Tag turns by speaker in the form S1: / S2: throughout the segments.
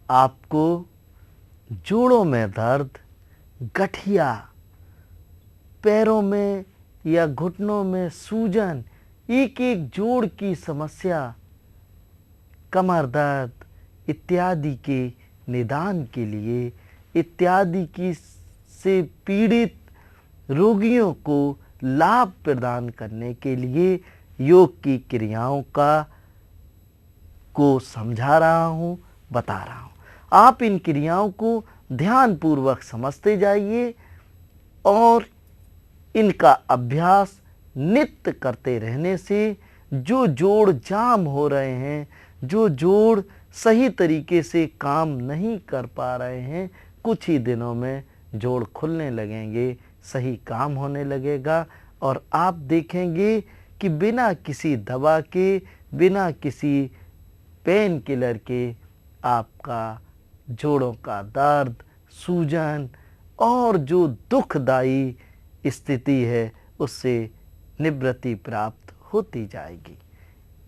S1: आपको जोड़ों में दर्द, गठिया, पैरों में या घुटनों में सूजन, एक एक जोड़ की समस्या, कमर दर्द इत्यादि के निदान के लिए, इत्यादि की से पीड़ित रोगियों को लाभ प्रदान करने के लिए योग की क्रियाओं को समझा रहा हूँ, बता रहा हूँ। आप इन क्रियाओं को ध्यानपूर्वक समझते जाइए और इनका अभ्यास नित्य करते रहने से जो जोड़ जाम हो रहे हैं, जो जोड़ सही तरीके से काम नहीं कर पा रहे हैं, कुछ ही दिनों में जोड़ खुलने लगेंगे, सही काम होने लगेगा और आप देखेंगे कि बिना किसी दवा के, बिना किसी पेन किलर के आपका जोड़ों का दर्द, सूजन और जो दुखदायी स्थिति है उससे निवृत्ति प्राप्त होती जाएगी।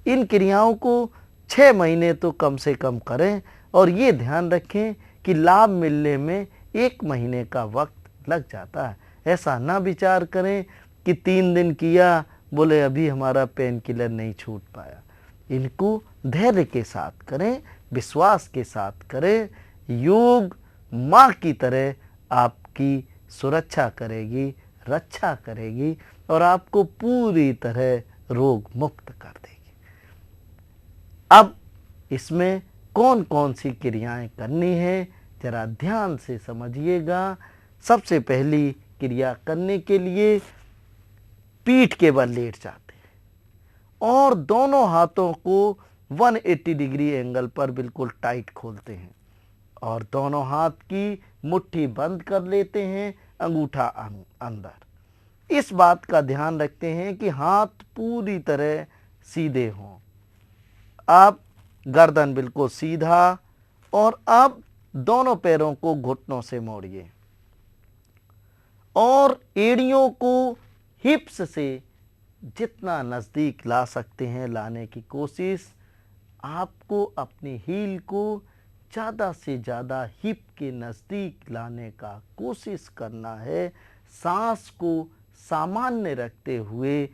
S1: इन क्रियाओं को 6 महीने तो कम से कम करें और ये ध्यान रखें कि लाभ मिलने में 1 महीने का वक्त लग जाता है। ऐसा ना विचार करें कि 3 दिन किया, बोले अभी हमारा पेन किलर नहीं छूट पाया। इनको धैर्य के साथ करें, विश्वास के साथ करें। योग माँ की तरह आपकी सुरक्षा करेगी, रक्षा करेगी और आपको पूरी तरह रोग मुक्त कर देगी। अब इसमें कौन कौन सी क्रियाएं करनी है जरा ध्यान से समझिएगा। सबसे पहली क्रिया करने के लिए पीठ के बल लेट जाते हैं और दोनों हाथों को 180 डिग्री एंगल पर बिल्कुल टाइट खोलते हैं और दोनों हाथ की मुट्ठी बंद कर लेते हैं, अंगूठा अंदर। इस बात का ध्यान रखते हैं कि हाथ पूरी तरह सीधे हों। अब गर्दन बिल्कुल सीधा और अब दोनों पैरों को घुटनों से मोड़िए और एड़ियों को हिप्स से जितना नज़दीक ला सकते हैं लाने की कोशिश। आपको अपनी हील को ज़्यादा से ज़्यादा हिप के नज़दीक लाने का कोशिश करना है। सांस को सामान्य रखते हुए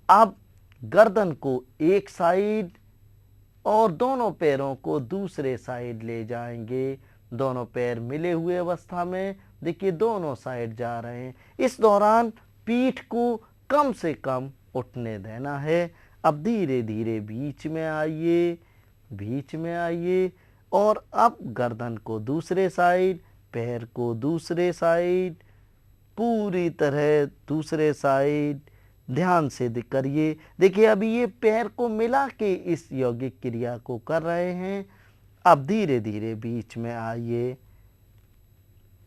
S1: अब गर्दन को एक साइड और दोनों पैरों को दूसरे साइड ले जाएंगे। दोनों पैर मिले हुए अवस्था में, देखिए दोनों साइड जा रहे हैं। इस दौरान पीठ को कम से कम उठने देना है। अब धीरे धीरे बीच में आइए, बीच में आइए और अब गर्दन को दूसरे साइड, पैर को दूसरे साइड, पूरी तरह दूसरे साइड ध्यान से करिए। देखिए अभी ये पैर को मिला के इस यौगिक क्रिया को कर रहे हैं। अब धीरे धीरे बीच में आइए।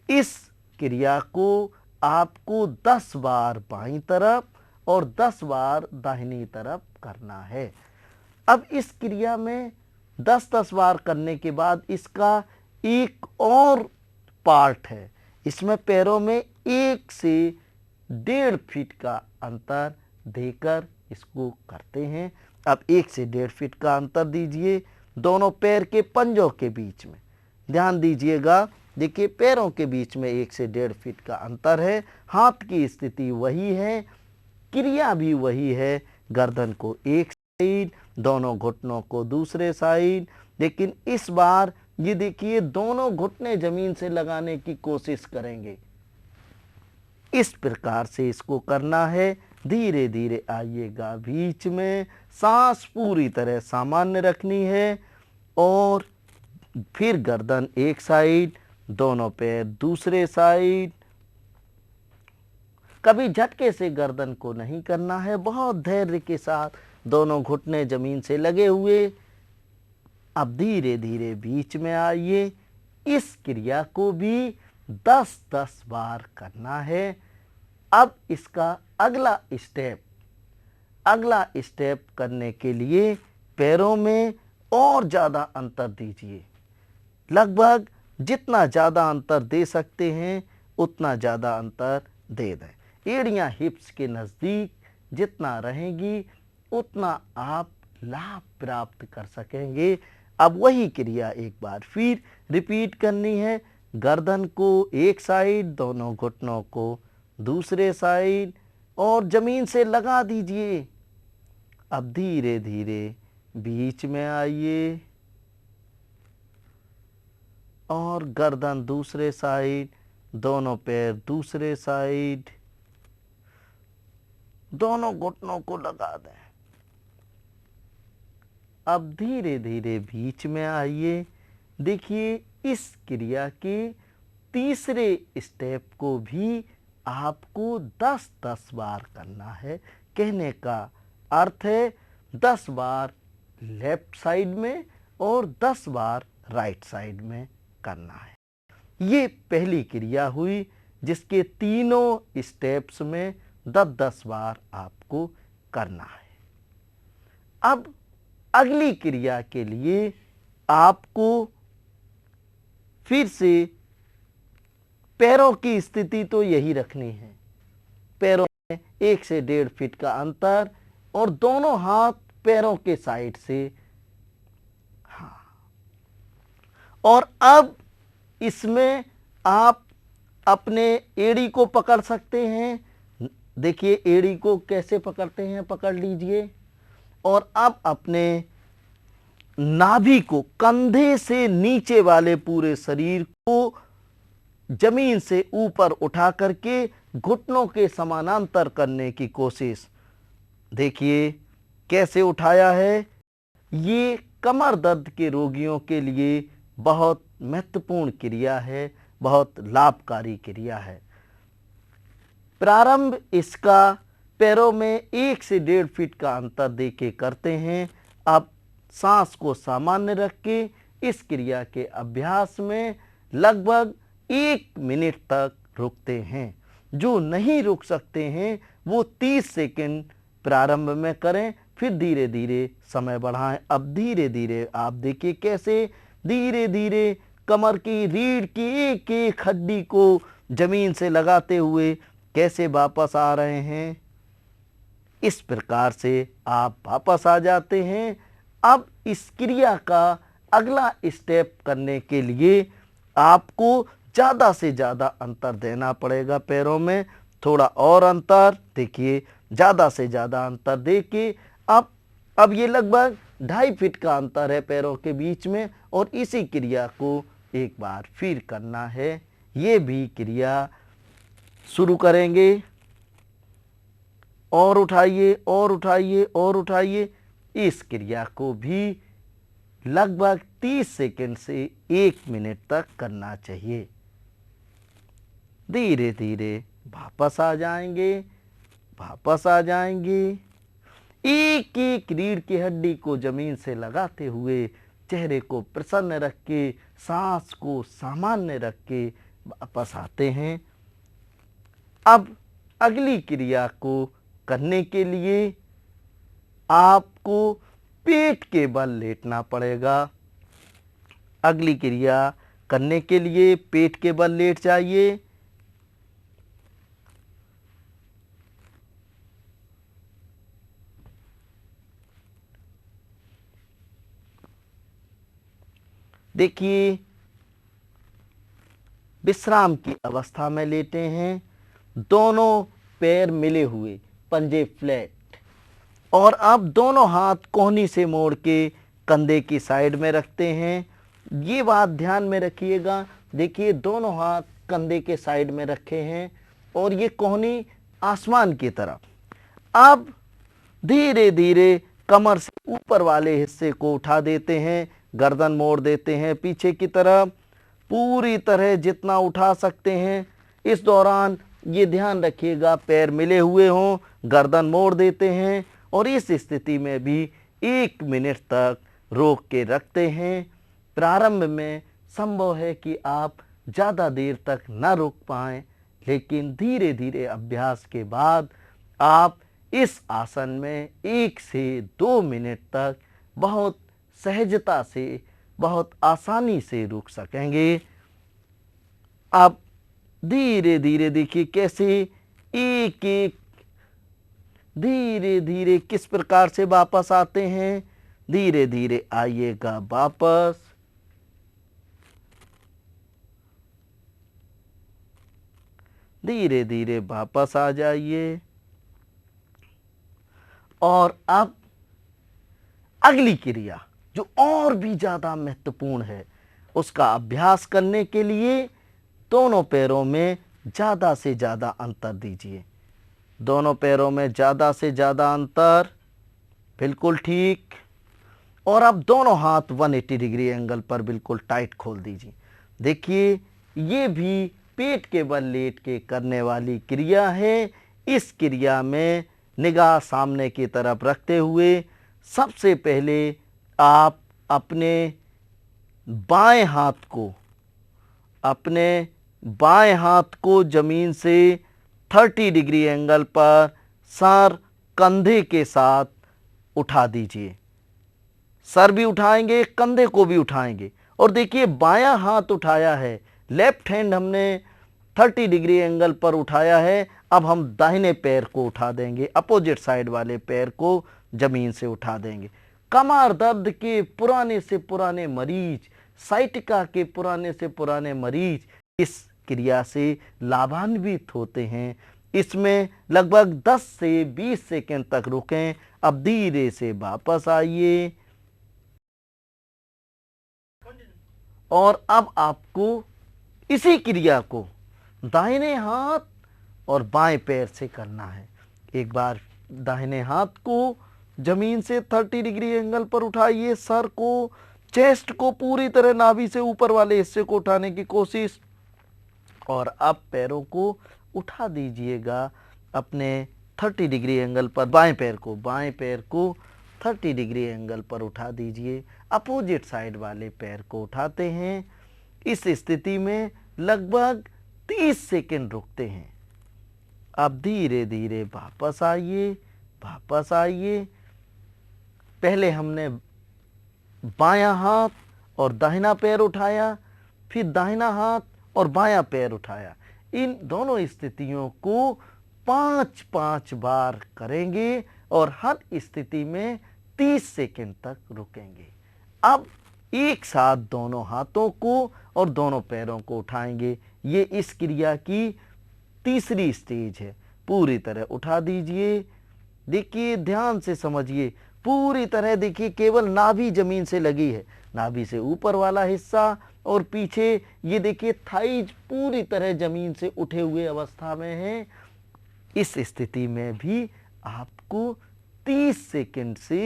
S1: इस क्रिया को आपको 10 बार बाईं तरफ और 10 बार दाहिनी तरफ करना है। अब इस क्रिया में 10-10 बार करने के बाद इसका एक और पार्ट है। इसमें पैरों में 1 से 1.5 फीट का अंतर देकर इसको करते हैं। अब 1 से 1.5 फीट का अंतर दीजिए दोनों पैर के पंजों के बीच में। ध्यान दीजिएगा, देखिए पैरों के बीच में 1 से 1.5 फीट का अंतर है। हाथ की स्थिति वही है, क्रिया भी वही है। गर्दन को एक साइड, दोनों घुटनों को दूसरे साइड। लेकिन इस बार ये देखिए दोनों घुटने जमीन से लगाने की कोशिश करेंगे। इस प्रकार से इसको करना है। धीरे धीरे आइएगा बीच में, सांस पूरी तरह सामान्य रखनी है और फिर गर्दन एक साइड, दोनों पैर दूसरे साइड। कभी झटके से गर्दन को नहीं करना है, बहुत धैर्य के साथ दोनों घुटने जमीन से लगे हुए। अब धीरे धीरे बीच में आइए। इस क्रिया को भी 10-10 बार करना है। अब इसका अगला स्टेप करने के लिए पैरों में और ज़्यादा अंतर दीजिए। लगभग जितना ज़्यादा अंतर दे सकते हैं उतना ज़्यादा अंतर दे दें। एड़ियाँ हिप्स के नज़दीक जितना रहेंगी उतना आप लाभ प्राप्त कर सकेंगे। अब वही क्रिया एक बार फिर रिपीट करनी है। गर्दन को एक साइड, दोनों घुटनों को दूसरे साइड और जमीन से लगा दीजिए। अब धीरे धीरे बीच में आइए और गर्दन दूसरे साइड, दोनों पैर दूसरे साइड, दोनों घुटनों को लगा दें। अब धीरे धीरे बीच में आइए। देखिए, इस क्रिया के तीसरे स्टेप को भी आपको 10-10 बार करना है। कहने का अर्थ है 10 बार लेफ्ट साइड में और 10 बार राइट साइड में करना है। ये पहली क्रिया हुई जिसके तीनों स्टेप्स में 10-10 बार आपको करना है। अब अगली क्रिया के लिए आपको फिर से पैरों की स्थिति तो यही रखनी है। पैरों में 1 से 1.5 फीट का अंतर और दोनों हाथ पैरों के साइड से। हाँ, और अब इसमें आप अपने एड़ी को पकड़ सकते हैं। देखिए, एड़ी को कैसे पकड़ते हैं, पकड़ लीजिए। और अब अपने नाभि को, कंधे से नीचे वाले पूरे शरीर को जमीन से ऊपर उठा करके घुटनों के समानांतर करने की कोशिश। देखिए कैसे उठाया है। ये कमर दर्द के रोगियों के लिए बहुत महत्वपूर्ण क्रिया है, बहुत लाभकारी क्रिया है। प्रारंभ इसका पैरों में 1 से 1.5 फीट का अंतर देके करते हैं। अब सांस को सामान्य रख के इस क्रिया के अभ्यास में लगभग 1 मिनट तक रुकते हैं। जो नहीं रुक सकते हैं वो 30 सेकंड प्रारंभ में करें, फिर धीरे धीरे समय बढ़ाएं। अब धीरे धीरे आप देखिए कैसे धीरे धीरे कमर की रीढ़ की एक एक हड्डी को जमीन से लगाते हुए कैसे वापस आ रहे हैं। इस प्रकार से आप वापस आ जाते हैं। अब इस क्रिया का अगला स्टेप करने के लिए आपको ज़्यादा से ज़्यादा अंतर देना पड़ेगा। पैरों में थोड़ा और अंतर देखिए, ज़्यादा से ज़्यादा अंतर देखिए। अब ये लगभग 2.5 फीट का अंतर है पैरों के बीच में, और इसी क्रिया को एक बार फिर करना है। ये भी क्रिया शुरू करेंगे। और उठाइए और उठाइए और उठाइए। इस क्रिया को भी लगभग 30 सेकंड से 1 मिनट तक करना चाहिए। धीरे धीरे वापस आ जाएंगे, वापस आ जाएंगे। एक एक रीढ़ की हड्डी को जमीन से लगाते हुए चेहरे को प्रसन्न रख के, सांस को सामान्य रख के वापस आते हैं। अब अगली क्रिया को करने के लिए आपको पेट के बल लेटना पड़ेगा। अगली क्रिया करने के लिए पेट के बल लेट जाइए। देखिए, विश्राम की अवस्था में लेटे हैं, दोनों पैर मिले हुए, पंजे फ्लैट, और अब दोनों हाथ कोहनी से मोड़ के कंधे की साइड में रखते हैं। ये बात ध्यान में रखिएगा। देखिए, दोनों हाथ कंधे के साइड में रखे हैं और ये कोहनी आसमान की तरफ। अब धीरे धीरे कमर से ऊपर वाले हिस्से को उठा देते हैं, गर्दन मोड़ देते हैं पीछे की तरफ, पूरी तरह जितना उठा सकते हैं। इस दौरान ये ध्यान रखिएगा पैर मिले हुए हों, गर्दन मोड़ देते हैं, और इस स्थिति में भी 1 मिनट तक रोक के रखते हैं। प्रारंभ में संभव है कि आप ज़्यादा देर तक न रुक पाएँ, लेकिन धीरे धीरे अभ्यास के बाद आप इस आसन में 1 से 2 मिनट तक बहुत सहजता से, बहुत आसानी से रुक सकेंगे। आप धीरे धीरे देखिए कैसे एक एक धीरे धीरे किस प्रकार से वापस आते हैं। धीरे धीरे आइएगा वापस। धीरे धीरे वापस आ जाइए। और अब अगली क्रिया जो और भी ज़्यादा महत्वपूर्ण है, उसका अभ्यास करने के लिए दोनों पैरों में ज़्यादा से ज़्यादा अंतर दीजिए। दोनों पैरों में ज़्यादा से ज़्यादा अंतर, बिल्कुल ठीक। और अब दोनों हाथ 180 डिग्री एंगल पर बिल्कुल टाइट खोल दीजिए। देखिए, ये भी पेट के बल लेट के करने वाली क्रिया है। इस क्रिया में निगाह सामने की तरफ रखते हुए सबसे पहले आप अपने बाएं हाथ को ज़मीन से 30 डिग्री एंगल पर सर कंधे के साथ उठा दीजिए। सर भी उठाएंगे, कंधे को भी उठाएंगे। और देखिए, बायां हाथ उठाया है, लेफ्ट हैंड हमने 30 डिग्री एंगल पर उठाया है। अब हम दाहिने पैर को उठा देंगे, अपोजिट साइड वाले पैर को जमीन से उठा देंगे। कमर दर्द के पुराने से पुराने मरीज, साइटिका के पुराने से पुराने मरीज इस क्रिया से लाभान्वित होते हैं। इसमें लगभग 10 से 20 सेकंड तक रुकें। अब धीरे से वापस आइए। और अब आपको इसी क्रिया को दाहिने हाथ और बाएं पैर से करना है। एक बार दाहिने हाथ को जमीन से 30 डिग्री एंगल पर उठाइए, सर को, चेस्ट को पूरी तरह नाभि से ऊपर वाले हिस्से को उठाने की कोशिश। और अब पैरों को उठा दीजिएगा अपने 30 डिग्री एंगल पर। बाएं पैर को 30 डिग्री एंगल पर उठा दीजिए। अपोजिट साइड वाले पैर को उठाते हैं। इस स्थिति में लगभग 30 सेकंड रुकते हैं। अब धीरे धीरे वापस आइए। पहले हमने बायां हाथ और दाहिना पैर उठाया, फिर दाहिना हाथ और बायां पैर उठाया। इन दोनों स्थितियों को 5-5 बार करेंगे और हर स्थिति में 30 सेकंड तक रुकेंगे। अब एक साथ दोनों हाथों को और दोनों पैरों को उठाएंगे। ये इस क्रिया की तीसरी स्टेज है। पूरी तरह उठा दीजिए। देखिए, ध्यान से समझिए, पूरी तरह देखिए, केवल नाभि जमीन से लगी है, नाभि से ऊपर वाला हिस्सा और पीछे ये देखिए थाइज पूरी तरह जमीन से उठे हुए अवस्था में है। इस स्थिति में भी आपको 30 सेकंड से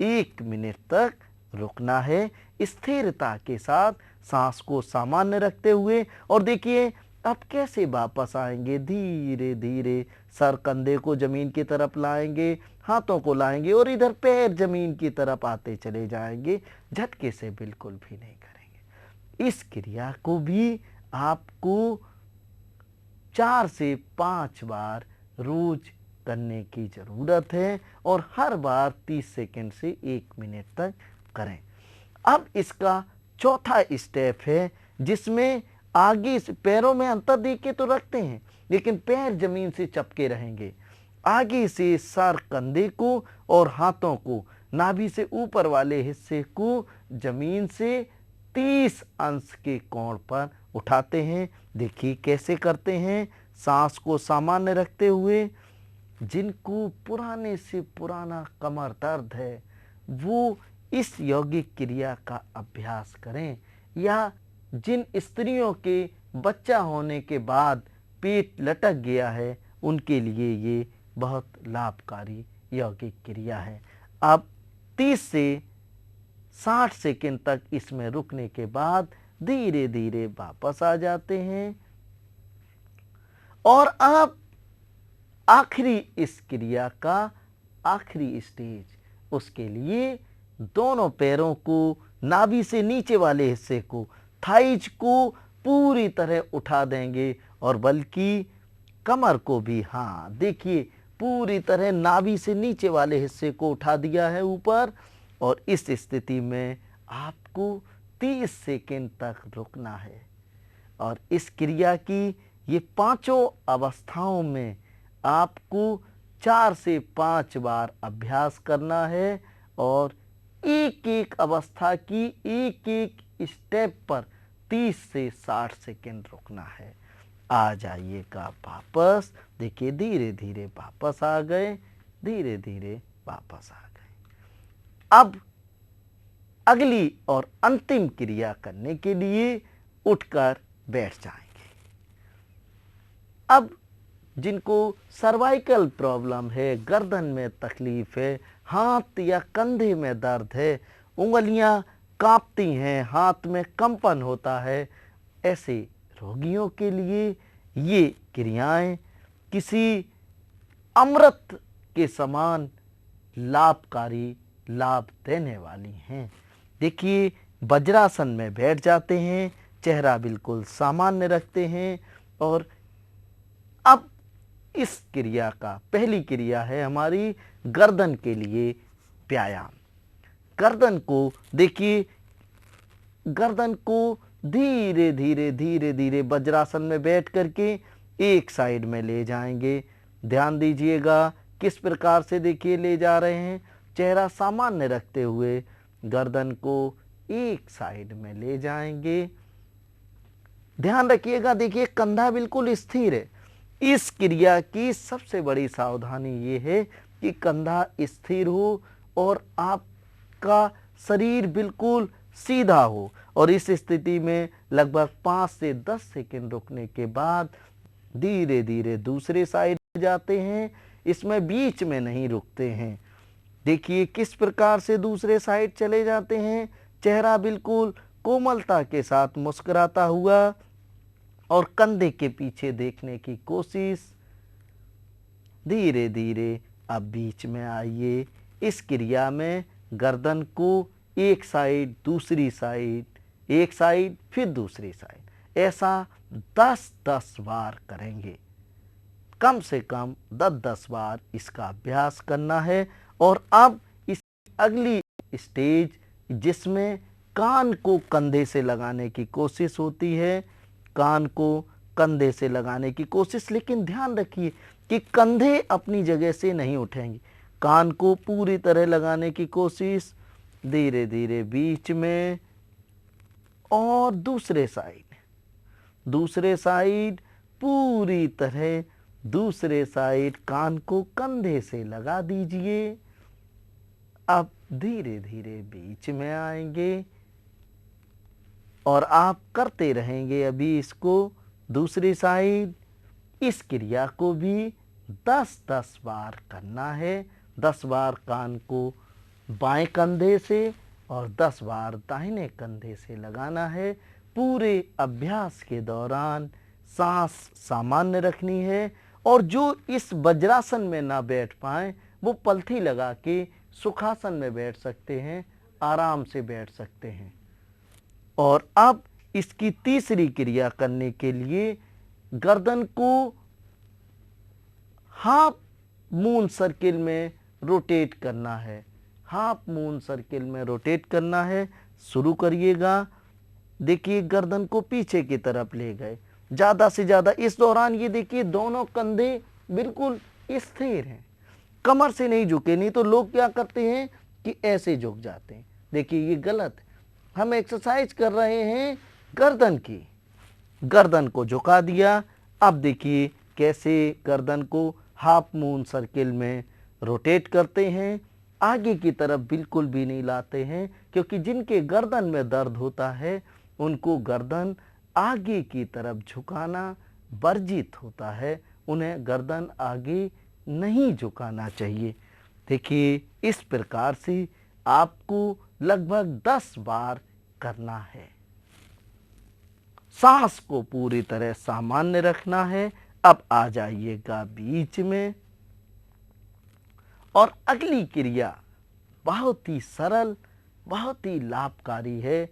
S1: 1 मिनट तक रुकना है, स्थिरता के साथ, सांस को सामान्य रखते हुए। और देखिए, अब कैसे वापस आएंगे। धीरे धीरे सर कंधे को जमीन की तरफ लाएंगे, हाथों को लाएंगे और इधर पैर जमीन की तरफ आते चले जाएंगे। झटके से बिल्कुल भी नहीं करेंगे। इस क्रिया को भी आपको 4 से 5 बार रोज करने की जरूरत है और हर बार 30 सेकंड से 1 मिनट तक करें। अब इसका चौथा स्टेप है, जिसमें आगे से पैरों में अंतर देख के तो रखते हैं, लेकिन पैर जमीन से चपके रहेंगे। आगे से सर कंधे को और हाथों को नाभि से ऊपर वाले हिस्से को जमीन से 30 अंश के कोण पर उठाते हैं। देखिए कैसे करते हैं, सांस को सामान्य रखते हुए। जिनको पुराने से पुराना कमर दर्द है वो इस यौगिक क्रिया का अभ्यास करें, या जिन स्त्रियों के बच्चा होने के बाद पेट लटक गया है उनके लिए ये बहुत लाभकारी यौगिक क्रिया है। अब 30 से 60 सेकंड तक इसमें रुकने के बाद धीरे धीरे वापस आ जाते हैं। और अब आखिरी इस क्रिया का आखिरी स्टेज, उसके लिए दोनों पैरों को नाभि से नीचे वाले हिस्से को, थाइज को पूरी तरह उठा देंगे और बल्कि कमर को भी, हाँ देखिए, पूरी तरह नाभि से नीचे वाले हिस्से को उठा दिया है ऊपर। और इस स्थिति में आपको 30 सेकंड तक रुकना है। और इस क्रिया की ये पांचों अवस्थाओं में आपको 4 से 5 बार अभ्यास करना है और एक एक अवस्था की एक एक स्टेप पर 30 से 60 सेकेंड रुकना है। आ जाइएगा वापस, देखिए धीरे धीरे वापस आ गए, धीरे धीरे वापस आ गए। अब अगली और अंतिम क्रिया करने के लिए उठकर बैठ जाएंगे। अब जिनको सर्वाइकल प्रॉब्लम है, गर्दन में तकलीफ है, हाथ या कंधे में दर्द है, उंगलियां कांपती हैं, हाथ में कंपन होता है, ऐसे रोगियों के लिए ये क्रियाएं किसी अमृत के समान लाभकारी, लाभ देने वाली हैं। देखिए, वज्रासन में बैठ जाते हैं, चेहरा बिल्कुल सामान्य रखते हैं और अब इस क्रिया का पहली क्रिया है हमारी गर्दन के लिए व्यायाम। गर्दन को देखिए, गर्दन को धीरे धीरे धीरे धीरे वज्रासन में बैठ करके एक साइड में ले जाएंगे। ध्यान दीजिएगा किस प्रकार से देखिए ले जा रहे हैं। चेहरा सामान्य रखते हुए गर्दन को एक साइड में ले जाएंगे। ध्यान रखिएगा, देखिए कंधा बिल्कुल स्थिर है। इस क्रिया की सबसे बड़ी सावधानी ये है कि कंधा स्थिर हो और आपका शरीर बिल्कुल सीधा हो। और इस स्थिति में लगभग 5 से 10 सेकंड रुकने के बाद धीरे धीरे दूसरे साइड जाते हैं। इसमें बीच में नहीं रुकते हैं। देखिए किस प्रकार से दूसरे साइड चले जाते हैं। चेहरा बिल्कुल कोमलता के साथ मुस्कुराता हुआ और कंधे के पीछे देखने की कोशिश। धीरे धीरे अब बीच में आइए। इस क्रिया में गर्दन को एक साइड, दूसरी साइड, एक साइड, फिर दूसरी साइड, ऐसा 10-10 बार करेंगे। कम से कम 10-10 बार इसका अभ्यास करना है। और अब इस अगली स्टेज जिसमें कान को कंधे से लगाने की कोशिश होती है, कान को कंधे से लगाने की कोशिश, लेकिन ध्यान रखिए कि कंधे अपनी जगह से नहीं उठेंगे। कान को पूरी तरह लगाने की कोशिश, धीरे धीरे बीच में और दूसरे साइड पूरी तरह दूसरे साइड कान को कंधे से लगा दीजिए। अब धीरे धीरे बीच में आएंगे और आप करते रहेंगे अभी इसको दूसरी साइड। इस क्रिया को भी 10-10 बार करना है। 10 बार कान को बाएं कंधे से और 10 बार दाहिने कंधे से लगाना है। पूरे अभ्यास के दौरान सांस सामान्य रखनी है और जो इस वज्रासन में ना बैठ पाए वो पलथी लगा के सुखासन में बैठ सकते हैं, आराम से बैठ सकते हैं। और अब इसकी तीसरी क्रिया करने के लिए गर्दन को हाफ मून सर्किल में रोटेट करना है। हाफ मून सर्किल में रोटेट करना है। शुरू करिएगा। देखिए गर्दन को पीछे की तरफ ले गए ज़्यादा से ज़्यादा। इस दौरान ये देखिए दोनों कंधे बिल्कुल स्थिर हैं, कमर से नहीं झुके। नहीं तो लोग क्या करते हैं कि ऐसे झुक जाते हैं। देखिए ये गलत है। हम एक्सरसाइज कर रहे हैं गर्दन की। गर्दन को झुका दिया। अब देखिए कैसे गर्दन को हाफ मून सर्किल में रोटेट करते हैं। आगे की तरफ बिल्कुल भी नहीं लाते हैं, क्योंकि जिनके गर्दन में दर्द होता है उनको गर्दन आगे की तरफ झुकाना वर्जित होता है। उन्हें गर्दन आगे नहीं झुकाना चाहिए। देखिए इस प्रकार से आपको लगभग 10 बार करना है। सांस को पूरी तरह सामान्य रखना है। अब आ जाइएगा बीच में और अगली क्रिया बहुत ही सरल, बहुत ही लाभकारी है।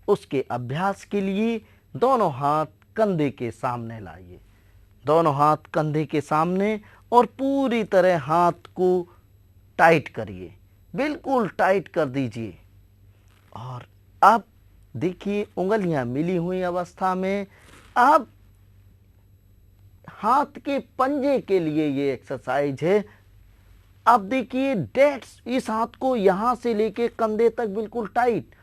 S1: उसके अभ्यास के लिए दोनों हाथ कंधे के सामने लाइए। दोनों हाथ कंधे के सामने और पूरी तरह हाथ को टाइट करिए, बिल्कुल टाइट कर दीजिए। और अब देखिए उंगलियां मिली हुई अवस्था में अब हाथ के पंजे के लिए ये एक्सरसाइज है। अब देखिए डेड, इस हाथ को यहां से लेके कंधे तक बिल्कुल टाइट।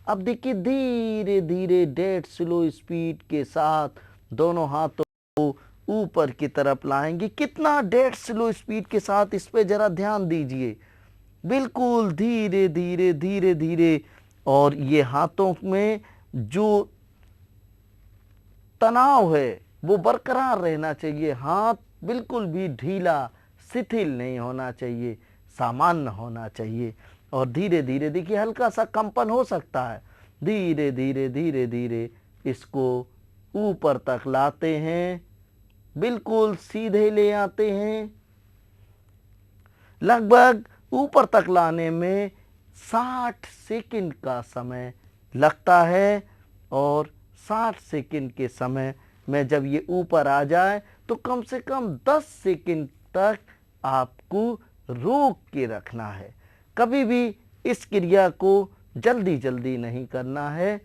S1: अब देखिए धीरे धीरे डेड स्लो स्पीड के साथ दोनों हाथों को ऊपर की तरफ लाएंगे। कितना डेड स्लो स्पीड के साथ, इस पे जरा ध्यान दीजिए। बिल्कुल धीरे धीरे धीरे धीरे। और ये हाथों में जो तनाव है वो बरकरार रहना चाहिए। हाथ बिल्कुल भी ढीला शिथिल नहीं होना चाहिए, सामान्य होना चाहिए। और धीरे धीरे देखिए हल्का सा कंपन हो सकता है। धीरे धीरे धीरे धीरे इसको ऊपर तक लाते हैं, बिल्कुल सीधे ले आते हैं। लगभग ऊपर तक लाने में 60 सेकंड का समय लगता है। और 60 सेकंड के समय में जब ये ऊपर आ जाए तो कम से कम 10 सेकंड तक आपको रोक के रखना है। कभी भी इस क्रिया को जल्दी जल्दी नहीं करना है।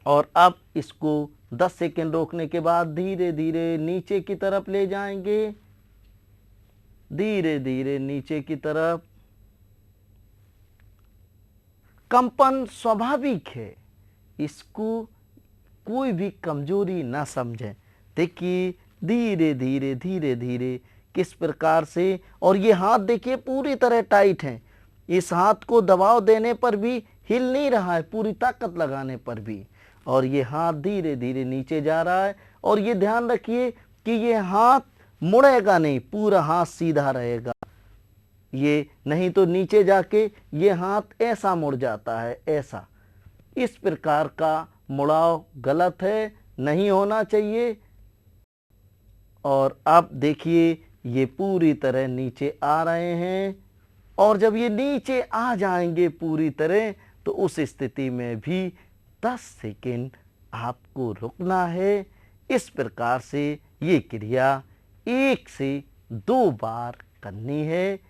S1: और अब इसको 10 सेकंड रोकने के बाद धीरे धीरे नीचे की तरफ ले जाएंगे, धीरे धीरे नीचे की तरफ। कंपन स्वाभाविक है, इसको कोई भी कमजोरी ना समझें। देखिए धीरे धीरे धीरे धीरे किस प्रकार से। और ये हाथ देखिए पूरी तरह टाइट है, इस हाथ को दबाव देने पर भी हिल नहीं रहा है, पूरी ताकत लगाने पर भी। और ये हाथ धीरे धीरे नीचे जा रहा है। और ये ध्यान रखिए कि ये हाथ मुड़ेगा नहीं, पूरा हाथ सीधा रहेगा। ये नहीं तो नीचे जाके ये हाथ ऐसा मुड़ जाता है, ऐसा। इस प्रकार का मुड़ाव गलत है, नहीं होना चाहिए। और अब देखिए ये पूरी तरह नीचे आ रहे हैं। और जब ये नीचे आ जाएंगे पूरी तरह तो उस स्थिति में भी 10 सेकंड आपको रुकना है। इस प्रकार से ये क्रिया 1 से 2 बार करनी है। एक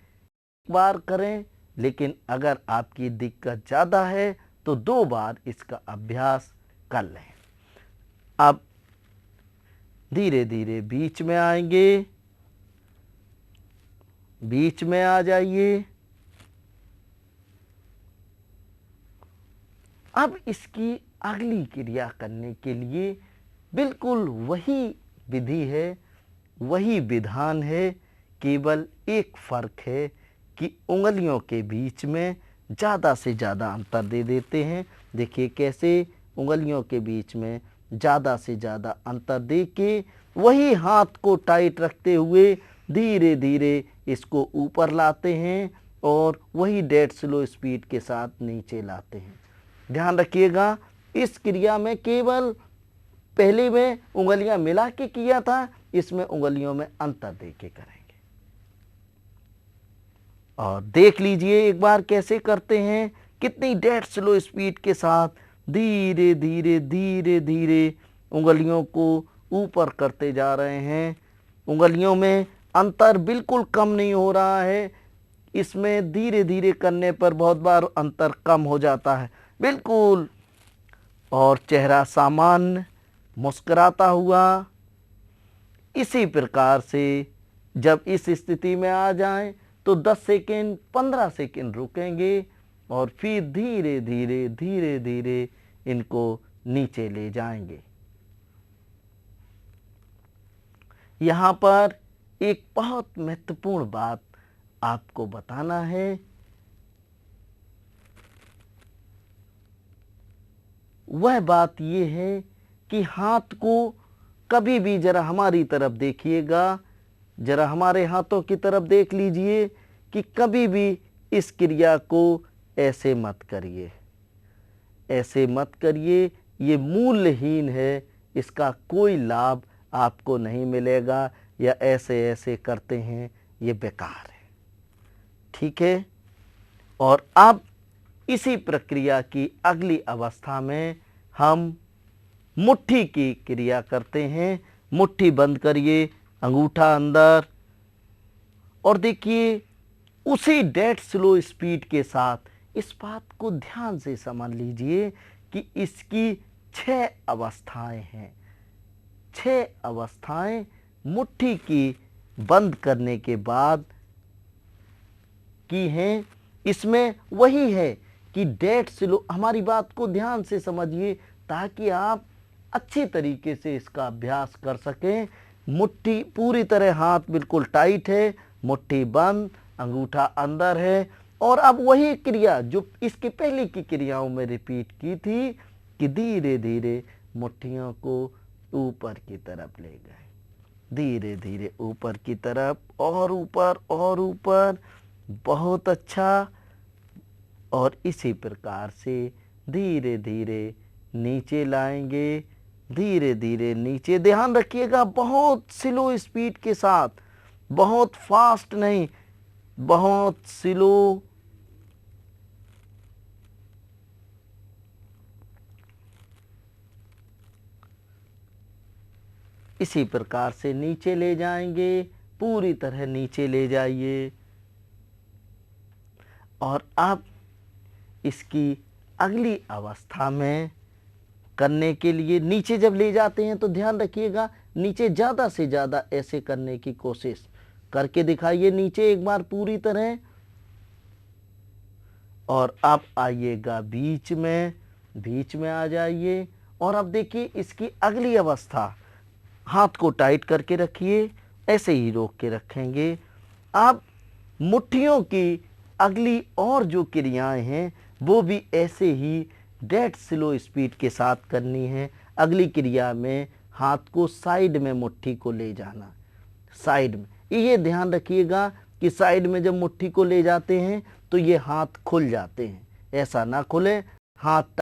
S1: बार करें, लेकिन अगर आपकी दिक्कत ज़्यादा है तो 2 बार इसका अभ्यास कर लें। अब धीरे धीरे बीच में आएंगे, बीच में आ जाइए। अब इसकी अगली क्रिया करने के लिए बिल्कुल वही विधि है, वही विधान है। केवल एक फ़र्क है कि उंगलियों के बीच में ज़्यादा से ज़्यादा अंतर दे देते हैं। देखिए कैसे उंगलियों के बीच में ज़्यादा से ज़्यादा अंतर दे के वही हाथ को टाइट रखते हुए धीरे धीरे इसको ऊपर लाते हैं और वही डेड स्लो स्पीड के साथ नीचे लाते हैं। ध्यान रखिएगा, इस क्रिया में केवल पहले में उंगलियां मिला के किया था, इसमें उंगलियों में अंतर दे के करेंगे। और देख लीजिए एक बार कैसे करते हैं, कितनी डेड स्लो स्पीड के साथ धीरे धीरे धीरे धीरे उंगलियों को ऊपर करते जा रहे हैं। उंगलियों में अंतर बिल्कुल कम नहीं हो रहा है, इसमें धीरे धीरे करने पर बहुत बार अंतर कम हो जाता है, बिल्कुल। और चेहरा सामान्य मुस्कुराता हुआ। इसी प्रकार से जब इस स्थिति में आ जाएं तो 10 सेकंड 15 सेकंड रुकेंगे और फिर धीरे धीरे धीरे धीरे इनको नीचे ले जाएंगे। यहाँ पर एक बहुत महत्वपूर्ण बात आपको बताना है। वह बात ये है कि हाथ को कभी भी जरा हमारी तरफ देखिएगा, जरा हमारे हाथों की तरफ देख लीजिए कि कभी भी इस क्रिया को ऐसे मत करिए, ऐसे मत करिए। ये मूल्यहीन है, इसका कोई लाभ आपको नहीं मिलेगा, या ऐसे ऐसे करते हैं ये बेकार है, ठीक है। और अब इसी प्रक्रिया की अगली अवस्था में हम मुट्ठी की क्रिया करते हैं। मुट्ठी बंद करिए, अंगूठा अंदर, और देखिए उसी डेड स्लो स्पीड के साथ इस बात को ध्यान से समझ लीजिए कि इसकी 6 अवस्थाएं हैं। 6 अवस्थाएं मुट्ठी की बंद करने के बाद की हैं, इसमें वही है कि डेड स्लो। हमारी बात को ध्यान से समझिए ताकि आप अच्छी तरीके से इसका अभ्यास कर सकें। मुट्ठी पूरी तरह, हाथ बिल्कुल टाइट है, मुट्ठी बंद, अंगूठा अंदर है। और अब वही क्रिया जो इसके पहले की क्रियाओं में रिपीट की थी कि धीरे धीरे मुट्ठियों को ऊपर की तरफ ले गए, धीरे धीरे ऊपर की तरफ और ऊपर और ऊपर। बहुत अच्छा। और इसी प्रकार से धीरे धीरे नीचे लाएंगे, धीरे धीरे नीचे। ध्यान रखिएगा बहुत स्लो स्पीड के साथ, बहुत फास्ट नहीं, बहुत स्लो। इसी प्रकार से नीचे ले जाएंगे, पूरी तरह नीचे ले जाइए। और अब इसकी अगली अवस्था में करने के लिए नीचे जब ले जाते हैं तो ध्यान रखिएगा नीचे ज़्यादा से ज़्यादा ऐसे करने की कोशिश करके दिखाइए। नीचे एक बार पूरी तरह। और अब आइएगा बीच में, बीच में आ जाइए। और अब देखिए इसकी अगली अवस्था, हाथ को टाइट करके रखिए, ऐसे ही रोक के रखेंगे। अब मुट्ठियों की अगली और जो क्रियाएं हैं वो भी ऐसे ही डेड स्लो स्पीड के साथ करनी है। अगली क्रिया में हाथ को साइड में मुट्ठी को ले जाना, साइड में। ये ध्यान रखिएगा कि साइड में जब मुट्ठी को ले जाते हैं तो ये हाथ खुल जाते हैं, ऐसा ना खुले, हाथ